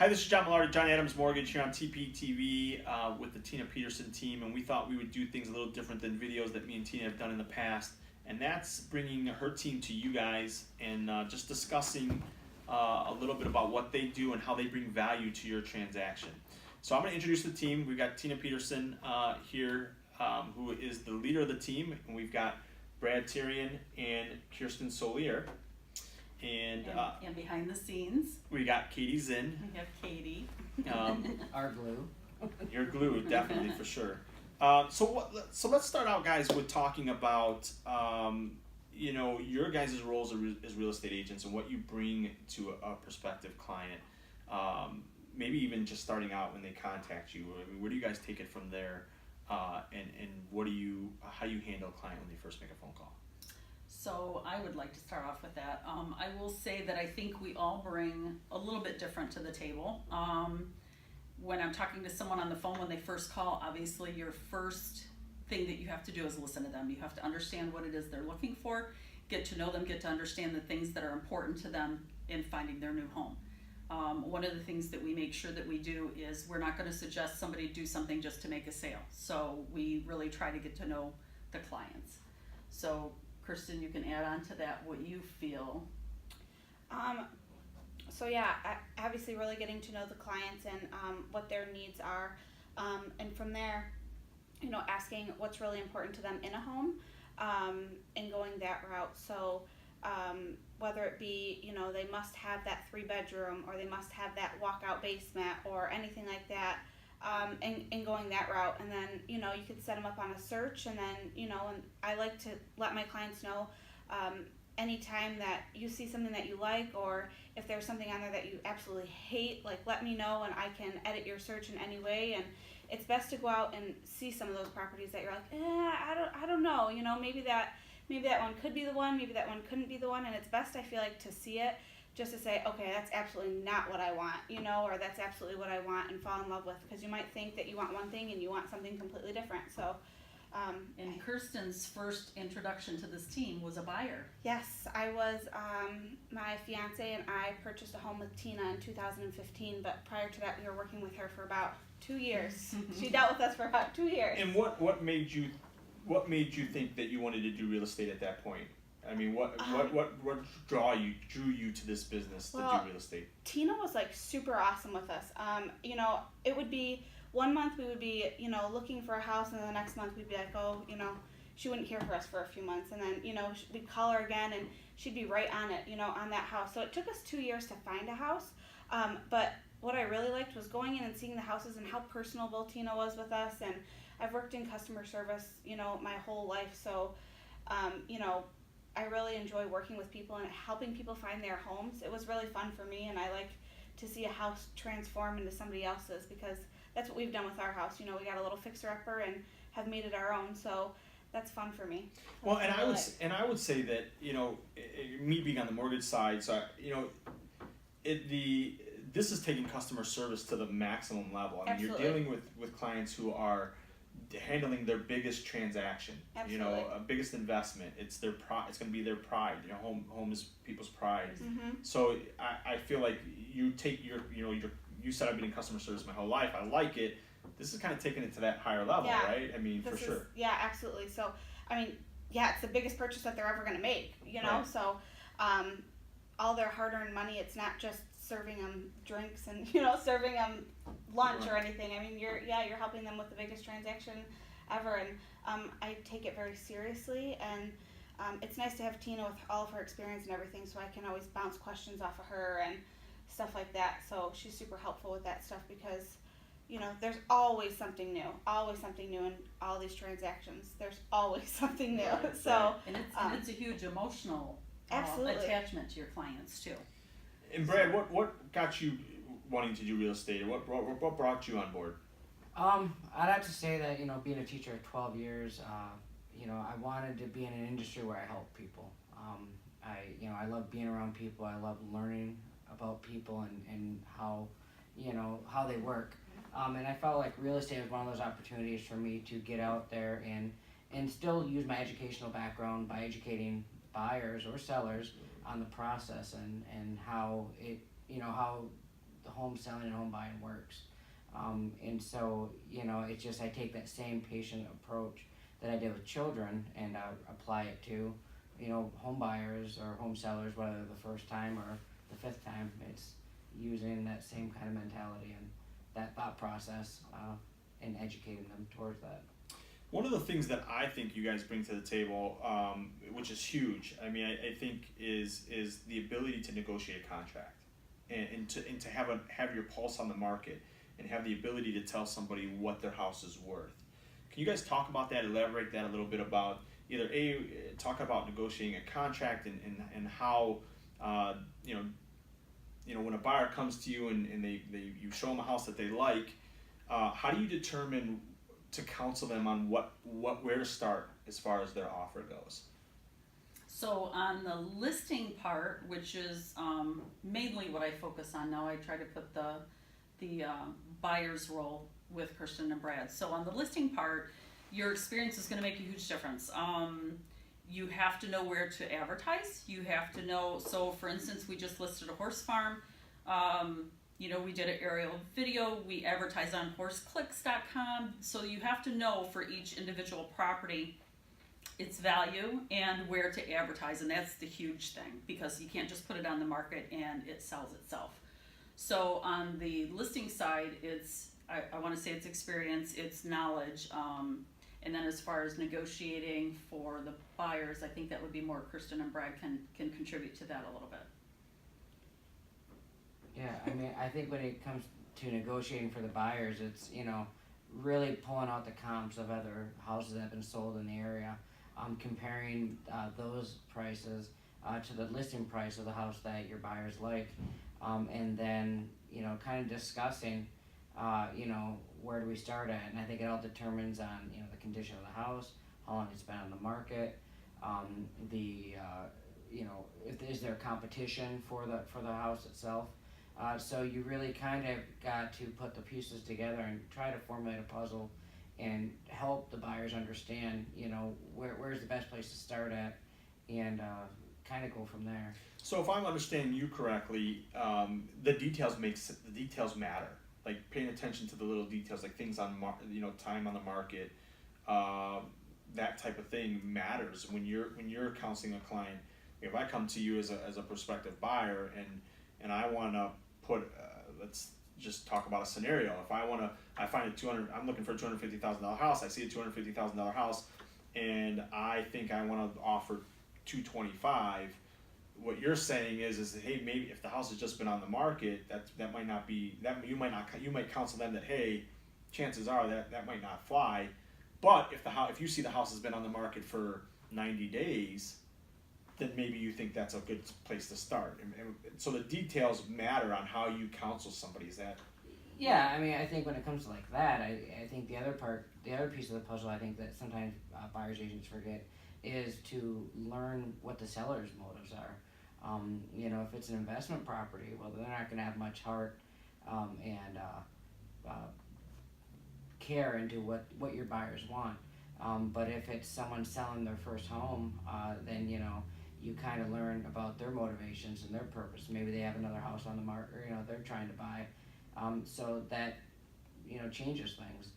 Hi, this is John Millardi, John Adams Mortgage here on TPTV with the Tina Peterson team, and we thought we would do things a little different than videos that me and Tina have done in the past, and that's bringing her team to you guys and just discussing a little bit about what they do and how they bring value to your transaction. So I'm going to introduce the team. We've got Tina Peterson here, who is the leader of the team, and we've got Brad Tyrion and Kirsten Solier. And behind the scenes, we got Katie Zinn. we have Katie. Our glue. You're glue, definitely, for sure. So let's start out, guys, with talking about your guys' roles as real estate agents and what you bring to a prospective client. Maybe even just starting out when they contact you. I mean, where do you guys take it from there? And how you handle a client when they first make a phone call? So I would like to start off with that. I will say that I think we all bring a little bit different to the table. When I'm talking to someone on the phone when they first call, obviously your first thing that you have to do is listen to them. You have to understand what it is they're looking for, get to know them, get to understand the things that are important to them in finding their new home. One of the things that we make sure that we do is we're not going to suggest somebody do something just to make a sale. So we really try to get to know the clients. So Kirsten, you can add on to that what you feel. Obviously really getting to know the clients and what their needs are, and from there, asking what's really important to them in a home, and going that route. So whether it be, they must have that 3-bedroom or they must have that walkout basement or anything like that, and going that route. And then, you could set them up on a search, and then, and I like to let my clients know anytime that you see something that you like, or if there's something on there that you absolutely hate, like, let me know and I can edit your search in any way. And it's best to go out and see some of those properties that you're like, I don't know, maybe that one could be the one, maybe that one couldn't be the one. And it's best, I feel like, to see it just to say, okay, that's absolutely not what I want, or that's absolutely what I want, and fall in love with, because you might think that you want one thing and you want something completely different. So and Kirsten's first introduction to this team was a buyer. Yes, I was, my fiance and I purchased a home with Tina in 2015, but prior to that we were working with her for about 2 years. She dealt with us for about 2 years. And what made you think that you wanted to do real estate at that point? I mean, what drew you to this business to do real estate? Tina was like super awesome with us. It would be 1 month we would be, looking for a house, and then the next month we'd be like, she wouldn't hear from us for a few months, and then, we'd call her again and she'd be right on it, on that house. So it took us 2 years to find a house. But what I really liked was going in and seeing the houses and how personable Tina was with us. And I've worked in customer service, my whole life. So, I really enjoy working with people and helping people find their homes. It was really fun for me, and I like to see a house transform into somebody else's, because that's what we've done with our house. We got a little fixer-upper and have made it our own. So that's fun for me. Well, and I would say that, me being on the mortgage side, so this is taking customer service to the maximum level. I mean, Absolutely. You're dealing with clients who are handling their biggest transaction. Absolutely. A biggest investment. It's their it's going to be their pride. Home is people's pride. Mm-hmm. So I feel like you take you said I've been in customer service my whole life. I like it. This is kind of taking it to that higher level, right? I mean, for sure. Yeah, absolutely. So, it's the biggest purchase that they're ever going to make, Right. So, all their hard-earned money, it's not just serving them drinks and, serving them lunch or anything. I mean, you're helping them with the biggest transaction ever. And I take it very seriously. And it's nice to have Tina with all of her experience and everything, so I can always bounce questions off of her and stuff like that. So she's super helpful with that stuff, because there's always something new in all these transactions. There's always something new. Right, So And it's a huge emotional absolutely. attachment to your clients too. And Brad, what got you wanting to do real estate? What brought you on board? I'd have to say that, being a teacher of 12 years, I wanted to be in an industry where I help people. I love being around people. I love learning about people and how they work. And I felt like real estate was one of those opportunities for me to get out there and still use my educational background by educating buyers or sellers on the process and how it, how the home selling and home buying works. And so, it's just I take that same patient approach that I did with children and apply it to, home buyers or home sellers, whether the first time or the fifth time. It's using that same kind of mentality and that thought process and educating them towards that. One of the things that I think you guys bring to the table, which is huge, I mean, I think is the ability to negotiate a contract, and to have your pulse on the market, and have the ability to tell somebody what their house is worth. Can you guys talk about that, elaborate that a little bit about either talk about negotiating a contract and how when a buyer comes to you and you show them a house that they like, how do you determine to counsel them on where to start as far as their offer goes? So on the listing part, which is mainly what I focus on now, I try to put the buyer's role with Kirsten and Brad. So on the listing part, your experience is going to make a huge difference. You have to know where to advertise. You have to know, so for instance, we just listed a horse farm. We did an aerial video. We advertise on horseclicks.com. So you have to know for each individual property its value and where to advertise. And that's the huge thing, because you can't just put it on the market and it sells itself. So on the listing side, I want to say it's experience, it's knowledge. And then as far as negotiating for the buyers, I think that would be more Kirsten and Brad can contribute to that a little bit. Yeah, I mean, I think when it comes to negotiating for the buyers, it's, really pulling out the comps of other houses that have been sold in the area, comparing those prices to the listing price of the house that your buyers like, and then, kind of discussing, where do we start at? And I think it all determines on, the condition of the house, how long it's been on the market, is there competition for the house itself. So you really kind of got to put the pieces together and try to formulate a puzzle and help the buyers understand, where's the best place to start at, and kind of go from there. So if I'm understanding you correctly, the details matter. Like paying attention to the little details, like things on time on the market, that type of thing matters when you're counseling a client. If I come to you as a prospective buyer and I want to put, let's just talk about a scenario. If I find I'm looking for a $250,000 house. I see a $250,000 house, and I think I want to offer $225,000. What you're saying is hey, maybe if the house has just been on the market, that might not be that you might counsel them that, hey, chances are that might not fly. But if you see the house has been on the market for 90 days, then maybe you think that's a good place to start. And so the details matter on how you counsel somebody. Is that? Yeah, I mean, I think when it comes to like that, I think the other piece of the puzzle, I think that sometimes buyers agents forget, is to learn what the seller's motives are. If it's an investment property, well, they're not going to have much heart and care into what your buyers want. But if it's someone selling their first home, then you kind of learn about their motivations and their purpose. Maybe they have another house on the market, or they're trying to buy, so that changes things.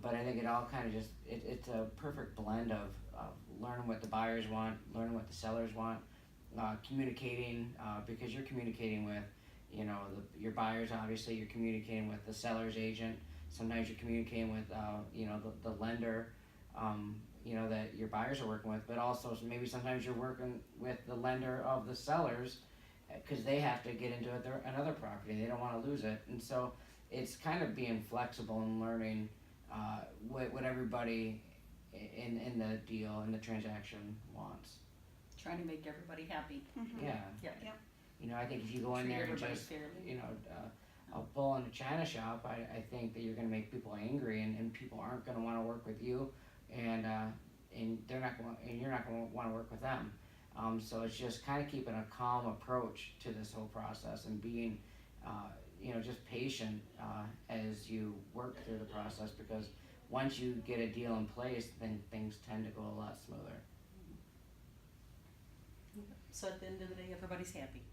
But I think it all kind of just it's a perfect blend of learning what the buyers want, learning what the sellers want, communicating, because you're communicating with your buyers. Obviously, you're communicating with the seller's agent. Sometimes you're communicating with the lender, that your buyers are working with, but also maybe sometimes you're working with the lender of the sellers, because they have to get into another property. They don't want to lose it. And so it's kind of being flexible and learning what everybody in the deal, in the transaction wants. Trying to make everybody happy. Mm-hmm. Yeah. Yeah. I think if you go in Treat there and everybody just, fairly. a bull in a china shop, I think that you're going to make people angry, and people aren't going to want to work with you, and you're not going to want to work with them. So it's just kind of keeping a calm approach to this whole process and being, just patient as you work through the process, because once you get a deal in place, then things tend to go a lot smoother. So at the end of the day, everybody's happy.